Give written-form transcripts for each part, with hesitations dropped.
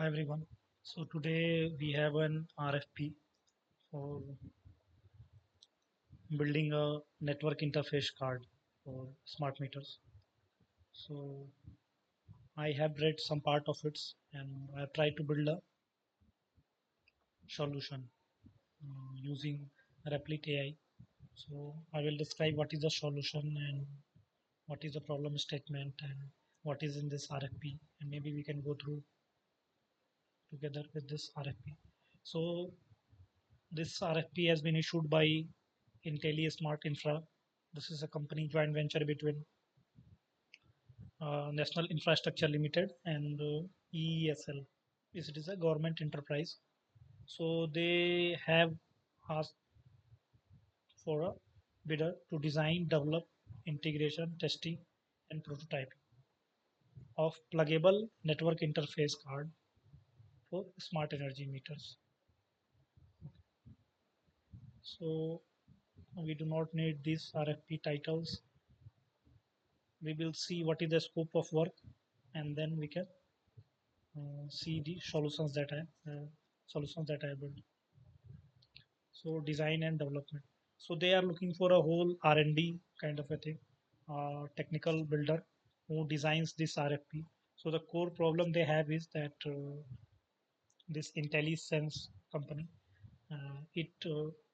Hi everyone. So today we have an RFP for building a network interface card for smart meters. So I have read some part of it and I have tried to build a solution using Replit AI. So I will describe what is the solution and what is the problem statement and what is in this RFP, and maybe we can go through together with this RFP. So this RFP has been issued by IntelliSmart Infra. This is a company joint venture between National Infrastructure Limited and EESL. It is a government enterprise. So they have asked for a bidder to design, develop, integration, testing, and prototyping of pluggable network interface card for smart energy meters. So we do not need these RFP titles. We will see what is the scope of work, and then we can see the solutions that I built. So design and development. So they are looking for a whole R&D kind of a thing, technical builder who designs this RFP. So the core problem they have is that this IntelliSense company, it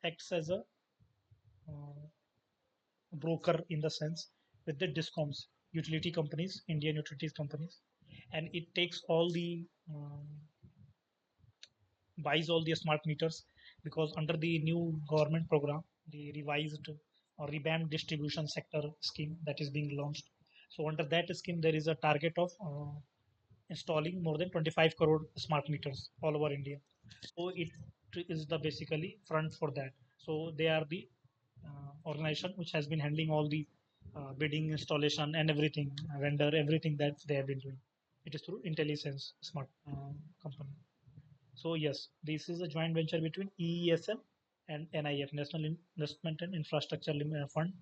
acts as a uh, broker in the sense with the discoms, utility companies, Indian utilities companies, and it takes all the buys all the smart meters because under the new government program, the revised or revamped distribution sector scheme that is being launched. So under that scheme, there is a target of installing more than 25 crore smart meters all over India. So it is the basically front for that. So they are the organization which has been handling all the bidding, installation, and everything, vendor, everything that they have been doing. It is through IntelliSense Smart company. So yes, this is a joint venture between EESL and NIF, National Investment and Infrastructure Fund,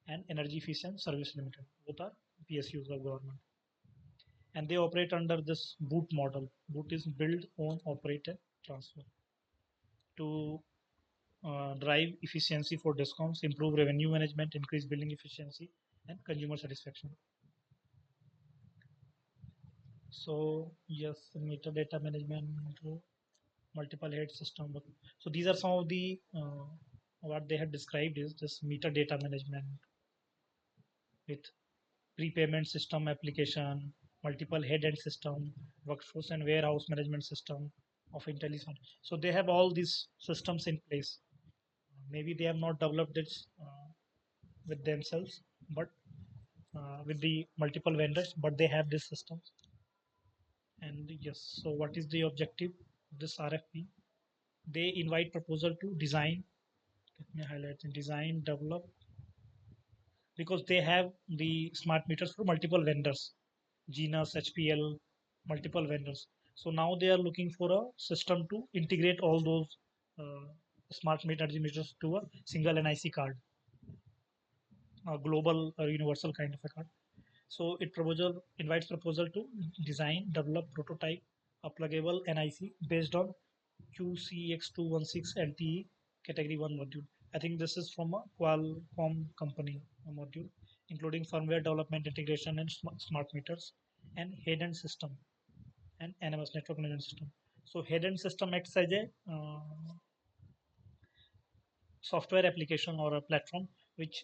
and Energy Efficient Service Limited. Both are PSUs of government, and they operate under this BOOT model. BOOT is build, own, operate, and transfer to drive efficiency for discoms, improve revenue management, increase billing efficiency, and consumer satisfaction. So yes, metadata management, multiple head system. So these are some of the what they have described is this meter data management with prepayment system application, multiple head end system, workforce and warehouse management system of intelligence. So they have all these systems in place. Maybe they have not developed it with themselves, but with the multiple vendors, but they have this system. And yes, so what is the objective of this RFP? They invite proposal to design. Let me highlight the design, develop, because they have the smart meters for multiple vendors, Genus, HPL, multiple vendors. So now they are looking for a system to integrate all those uh, smart energy meters to a single NIC card, a global or universal kind of a card. So it proposal invites proposal to design, develop, prototype a pluggable NIC based on QCX216 LTE Category 1 module. I think this is from a Qualcomm company module, including firmware development, integration, and smart meters, and head-end system and NMS network management system. So head-end system acts as a software application or a platform which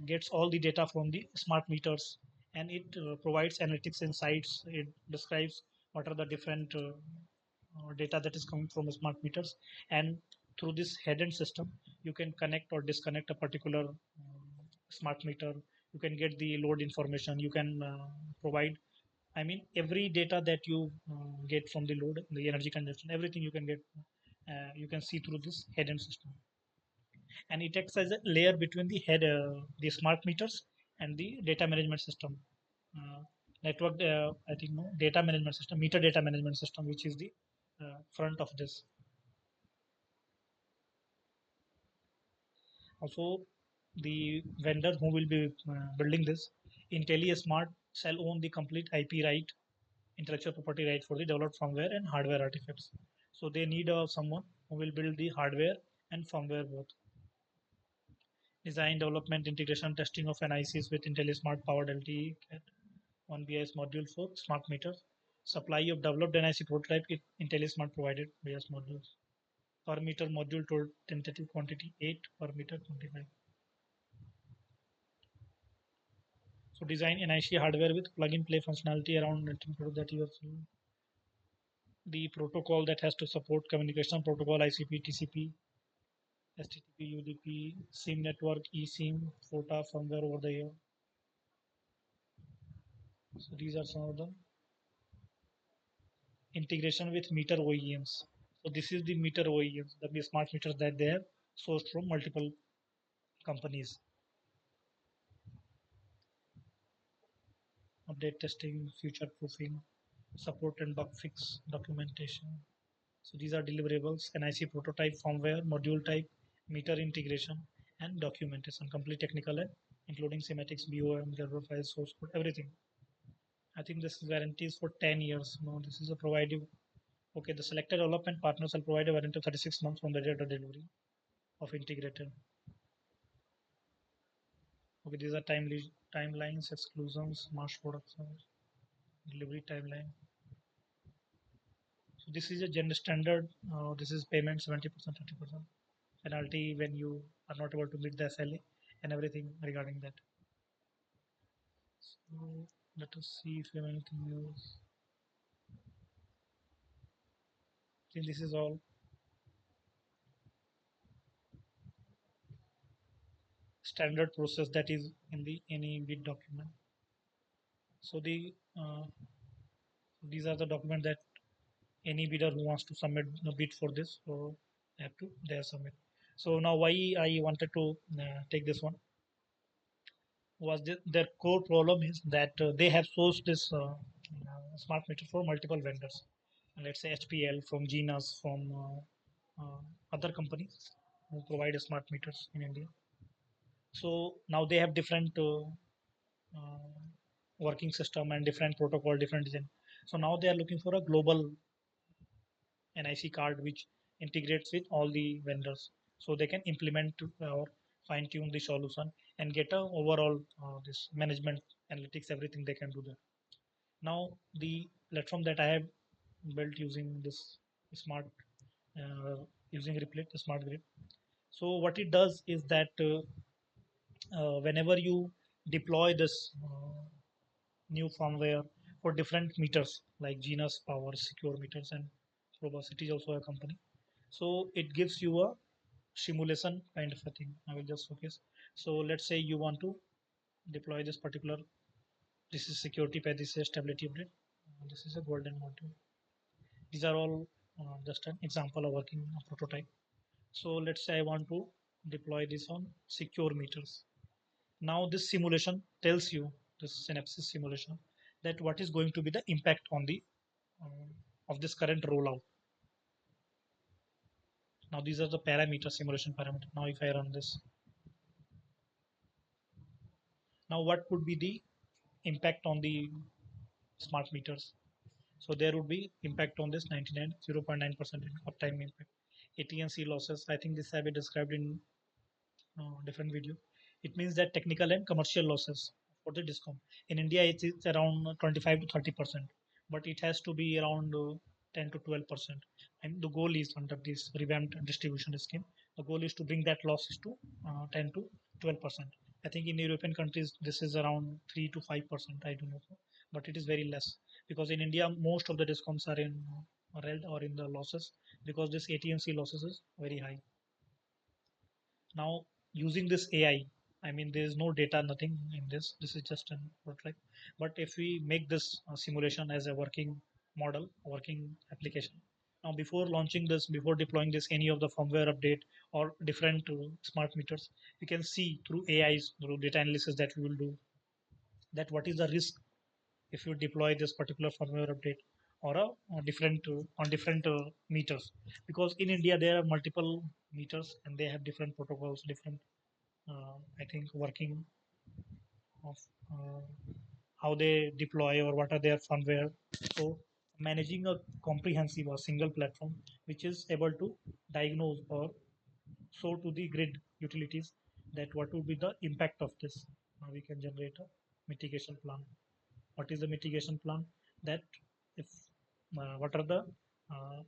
gets all the data from the smart meters, and it provides analytics insights. It describes what are the different data that is coming from smart meters, and through this head-end system you can connect or disconnect a particular smart meter. You can get the load information. You can provide, I mean, every data that you get from the load, the energy consumption, everything you can get, you can see through this head-end system, and it acts as a layer between the smart meters and the data management system, network. I think no data management system, meter data management system, which is the front of this. Also, the vendor who will be building this, IntelliSmart, shall own the complete IP right intellectual property right for the developed firmware and hardware artifacts. So they need someone who will build the hardware and firmware both. Design, development, integration, testing of NICs with IntelliSmart powered LTE Cat 1BIS module for smart meters. Supply of developed NIC prototype with IntelliSmart provided BIS modules. Per meter module told tentative quantity 8, per meter 25. So design NIC hardware with plug-and-play functionality around that you have seen. The protocol that has to support communication protocol ICP, TCP, HTTP, UDP, SIM network, eSIM, FOTA firmware over the air. So these are some of the integration with meter OEMs. So this is the meter OEMs, the smart meters that they have sourced from multiple companies. Update testing, future proofing, support and bug fix documentation. So these are deliverables, NIC prototype, firmware, module type, meter integration, and documentation, complete technical and including schematics, BOM, server files, source code, everything. I think this guarantees for 10 years. No, this is a provided. Okay, the selected development partners will provide a warranty of 36 months from the date of delivery of integrated. Okay, these are timelines, exclusions, mass production, delivery timeline. So this is a general standard. This is payment 70%, 30% penalty when you are not able to meet the SLA and everything regarding that. So let us see if we have anything else. I think this is all. Standard process that is in the any bid document. So these are the documents that any bidder who wants to submit the bid for this, so they have to there submit. So now why I wanted to take this one was their core problem is that they have sourced this smart meter for multiple vendors. Let's say HPL from Genus from other companies who provide smart meters in India. So now they have different uh, working system and different protocol, different design. So now they are looking for a global NIC card which integrates with all the vendors, so they can implement or fine tune the solution and get a overall this management analytics, everything they can do there. Now the platform that I have built using this smart using Replit, the smart grid. So what it does is that whenever you deploy this new firmware for different meters like Genus, Power, Secure Meters, and Probosity is also a company. So it gives you a simulation kind of a thing. I will just focus. So let's say you want to deploy this particular. This is security path. This is stability update. This is a golden module. These are all just an example of working a prototype. So let's say I want to deploy this on secure meters. Now this simulation tells you, this synapses simulation, that what is going to be the impact on the of this current rollout. Now these are the parameter simulation parameter. Now if I run this, now what could be the impact on the smart meters? So there would be impact on this 99 0.9% uptime impact. AT&C losses. I think this have been described in different video. It means that technical and commercial losses for the discom. In India, it's around 25 to 30%, but it has to be around 10 to 12%. And the goal is under this revamped distribution scheme, the goal is to bring that losses to 10 to 12%. I think in European countries, this is around 3 to 5%. I don't know, but it is very less because in India, most of the discoms are in red or in the losses because this AT&C losses is very high. Now using this AI, I mean there is no data, nothing in this. This is just an prototype. But if we make this simulation as a working model, working application. Now before launching this, before deploying this, any of the firmware update or different smart meters, we can see through AIs, through data analysis that we will do, that what is the risk if you deploy this particular firmware update or a different on different meters, because in India there are multiple meters and they have different protocols, different I think working of uh, how they deploy or what are their firmware. So managing a comprehensive or single platform which is able to diagnose or show to the grid utilities that what will be the impact of this. Now we can generate a mitigation plan. What is the mitigation plan? That if what are the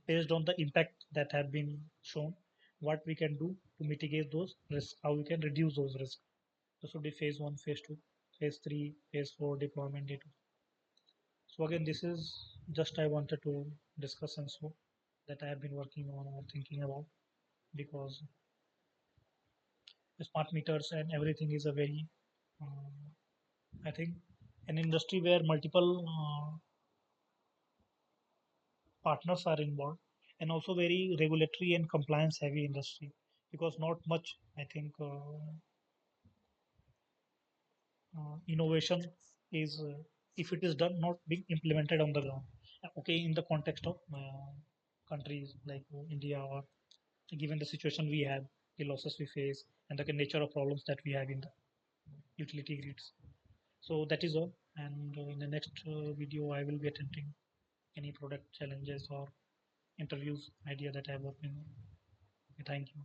based on the impact that have been shown, what we can do to mitigate those risks, how we can reduce those risks. This would be phase one, phase two, phase three, phase four deployment data. So again, this is just I wanted to discuss and so that I have been working on or thinking about, because the smart meters and everything is a very I think an industry where multiple partners are involved, and also very regulatory and compliance heavy industry, because not much I think innovation is if it is done not being implemented on the ground. Okay, in the context of countries like India, or given the situation we have, the losses we face, and the nature of problems that we have in the utility grids. So that is all, and in the next video I will be attempting any product challenges or interviews idea that I have working on. Thank you.